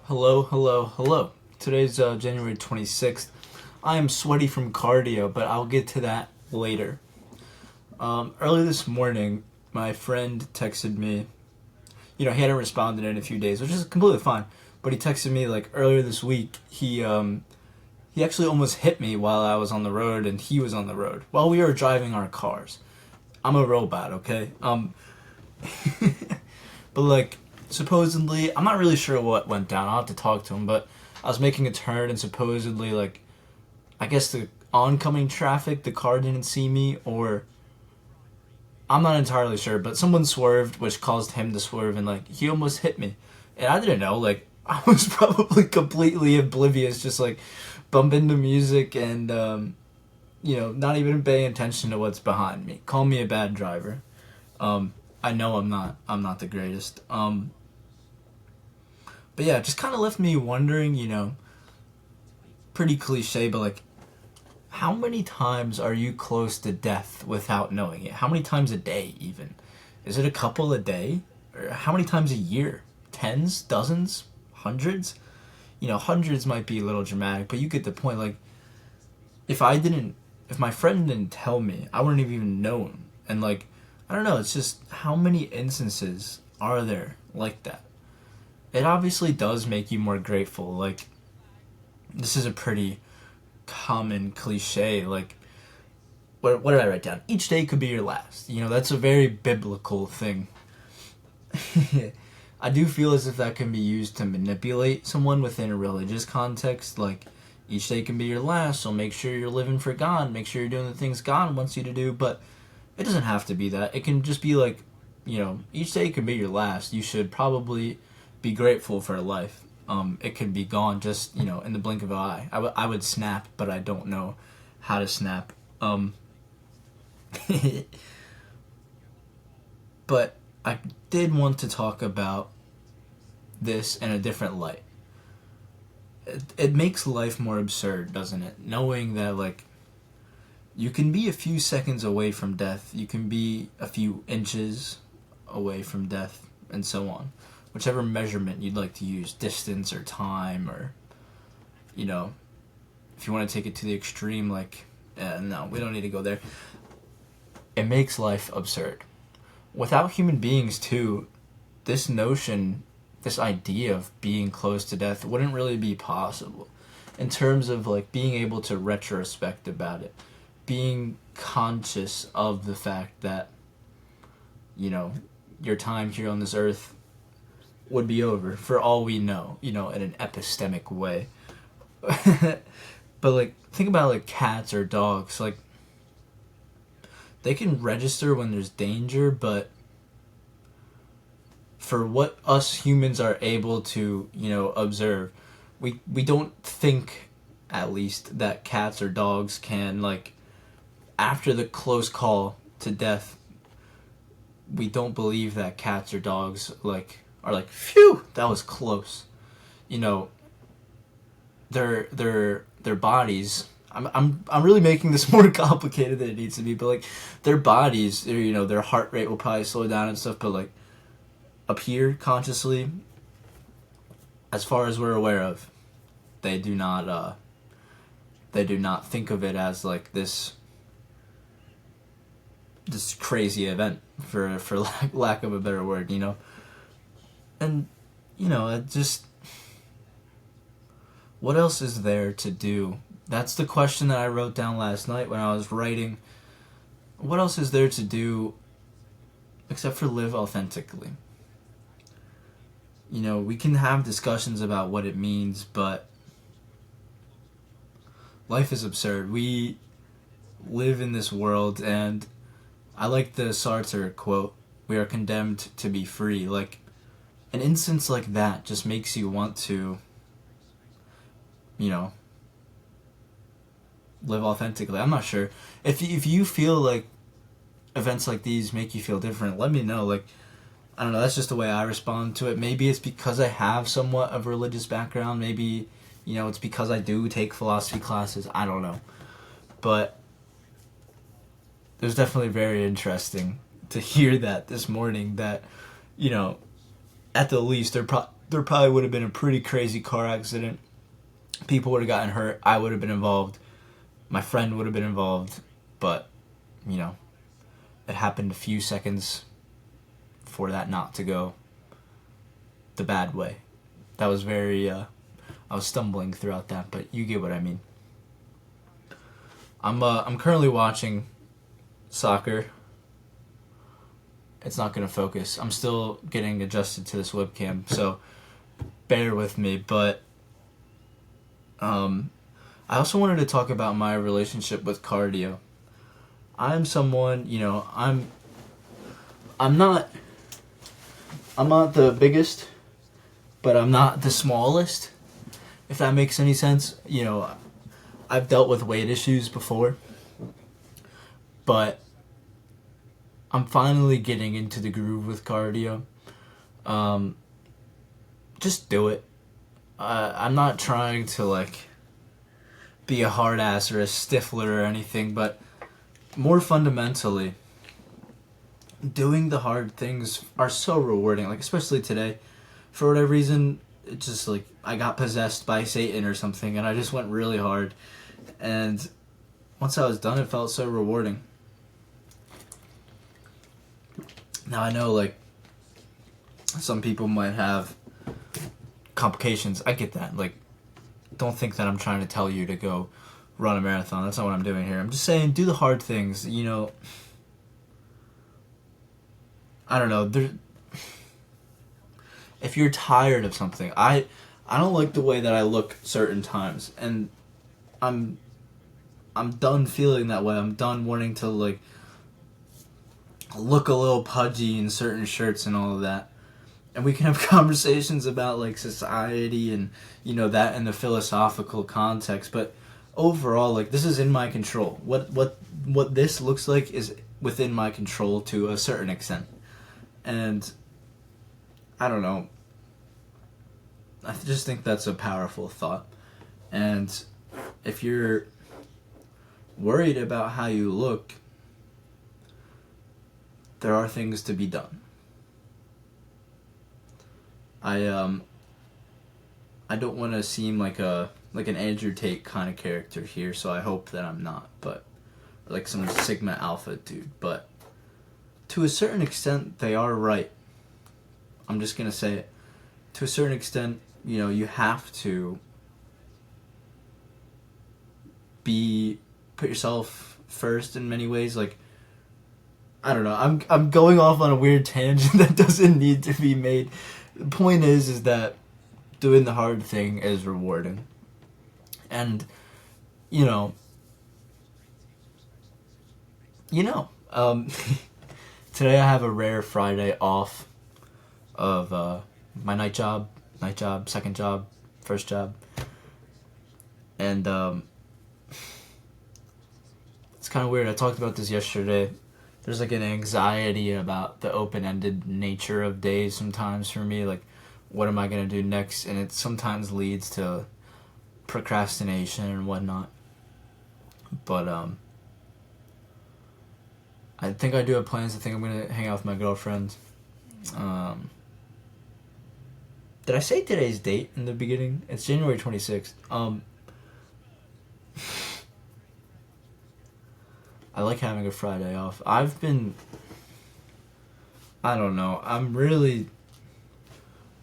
Hello, hello, hello. Today's January 26th. I am sweaty from cardio, but I'll get to that later. Early this morning, my friend texted me. He hadn't responded in a few days, which is completely fine. But he texted me like earlier this week. He actually almost hit me while I was on the road, and he was on the road while we were driving our cars. I'm a robot, okay? But like supposedly, I'm not really sure what went down. I'll have to talk to him, but I was making a turn and supposedly like I guess the oncoming traffic, the car didn't see me, or I'm not entirely sure, but someone swerved, which caused him to swerve, and like he almost hit me, and I didn't know. Like I was probably completely oblivious, just like bumping the music and not even paying attention to what's behind me. Call me a bad driver. I know I'm not. I'm not the greatest. But yeah, it just kind of left me wondering. Pretty cliche, but like, how many times are you close to death without knowing it? How many times a day, even? Is it a couple a day? Or how many times a year? Tens? Dozens? Hundreds? Hundreds might be a little dramatic, but you get the point. Like, if my friend didn't tell me, I wouldn't have even known. And like, I don't know, it's just how many instances are there like that? It obviously does make you more grateful. Like, this is a pretty common cliche. Like, what did I write down? Each day could be your last. That's a very biblical thing. I do feel as if that can be used to manipulate someone within a religious context. Like, each day can be your last, so make sure you're living for God. Make sure you're doing the things God wants you to do. But it doesn't have to be that. It can just be like, each day can be your last. You should probably be grateful for life. It could be gone just, in the blink of an eye. I would snap, but I don't know how to snap. But I did want to talk about this in a different light. It makes life more absurd, doesn't it? Knowing that, like, you can be a few seconds away from death, you can be a few inches away from death, and so on. Whichever measurement you'd like to use, distance or time, or, if you want to take it to the extreme, like, no, we don't need to go there. It makes life absurd. Without human beings, too, this notion, this idea of being close to death wouldn't really be possible in terms of, like, being able to retrospect about it. Being conscious of the fact that, your time here on this earth would be over for all we know, in an epistemic way. But, like, think about, like, cats or dogs. Like, they can register when there's danger, but for what us humans are able to, observe, we don't think, at least, that cats or dogs can, like, after the close call to death, we don't believe that cats or dogs, like, are like, phew, that was close. Their bodies. I'm really making this more complicated than it needs to be, but like their bodies, their heart rate will probably slow down and stuff, but like up here consciously, as far as we're aware of, they do not think of it as like this crazy event, for lack of a better word, and it just, what else is there to do? That's the question that I wrote down last night when I was writing. What else is there to do except for live authentically? We can have discussions about what it means, but life is absurd. We live in this world, and I like the Sartre quote, "We are condemned to be free." Like, an instance like that just makes you want to, live authentically. I'm not sure. If you feel like events like these make you feel different, let me know. Like, I don't know, that's just the way I respond to it. Maybe it's because I have somewhat of a religious background. Maybe, it's because I do take philosophy classes. I don't know. But it was definitely very interesting to hear that this morning, that, at the least, there probably would have been a pretty crazy car accident. People would have gotten hurt. I would have been involved. My friend would have been involved. But, you know, it happened a few seconds for that not to go the bad way. That was very, I was stumbling throughout that, but you get what I mean. I'm currently watching soccer. It's not going to focus. I'm still getting adjusted to this webcam, so bear with me. But I also wanted to talk about my relationship with cardio. I'm someone, you know, I'm not the biggest, but I'm not the smallest, if that makes any sense. You know, I've dealt with weight issues before, but I'm finally getting into the groove with cardio. Just do it. I'm not trying to, like, be a hard ass or a stifler or anything, but more fundamentally, doing the hard things are so rewarding. Like, especially today, for whatever reason, it just, like, I got possessed by Satan or something, and I just went really hard. And once I was done, it felt so rewarding. Now, I know, like, some people might have complications. I get that. Like, don't think that I'm trying to tell you to go run a marathon. That's not what I'm doing here. I'm just saying, do the hard things. You know, I don't know. If you're tired of something, I don't like the way that I look certain times, and I'm done feeling that way. I'm done wanting to, like, look a little pudgy in certain shirts and all of that. And we can have conversations about, like, society and, you know, that in the philosophical context, but overall, like, this is in my control. What this looks like is within my control to a certain extent. And I don't know. I just think that's a powerful thought. And if you're worried about how you look, there are things to be done. I don't want to seem like an Andrew Tate kind of character here, so I hope that I'm not, but like some Sigma Alpha dude. But to a certain extent, they are right. I'm just gonna say it. To a certain extent, you know, you have to put yourself first in many ways. Like, I don't know. I'm going off on a weird tangent that doesn't need to be made. The point is that doing the hard thing is rewarding. And, you know, today I have a rare Friday off of my night job, second job, first job. And it's kind of weird. I talked about this yesterday. There's, like, an anxiety about the open-ended nature of days sometimes for me. Like, what am I going to do next? And it sometimes leads to procrastination and whatnot. But I think I do have plans. I think I'm going to hang out with my girlfriend. Did I say today's date in the beginning? It's January 26th. I like having a Friday off. I don't know. I'm really,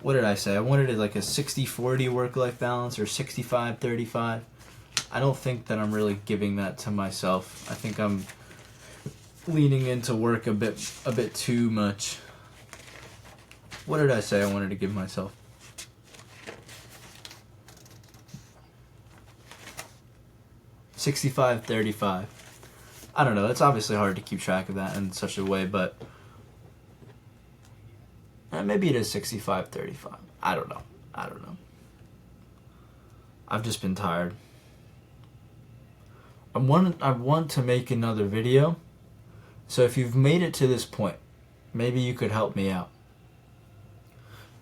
what did I say? I wanted like a 60-40 work-life balance or 65-35. I don't think that I'm really giving that to myself. I think I'm leaning into work a bit too much. What did I say I wanted to give myself? $65-35. I don't know. It's obviously hard to keep track of that in such a way, but maybe it is 65-35. I don't know. I've just been tired. I want to make another video. So if you've made it to this point, maybe you could help me out.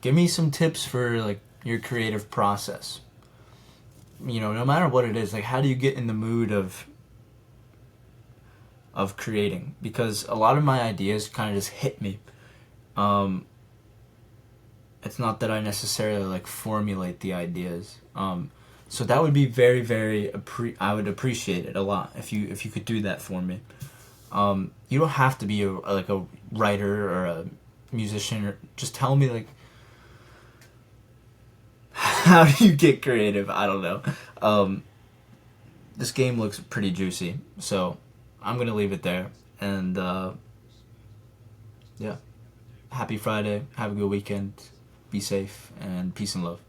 Give me some tips for, like, your creative process. You know, no matter what it is, like, how do you get in the mood of creating? Because a lot of my ideas kind of just hit me. And It's not that I necessarily like formulate the ideas. So that would be very, very. I would appreciate it a lot if you could do that for me. You don't have to be like a writer or a musician, or just tell me like how do you get creative. I don't know. This game looks pretty juicy, so I'm gonna leave it there. And yeah, happy Friday. Have a good weekend. Be safe and peace and love.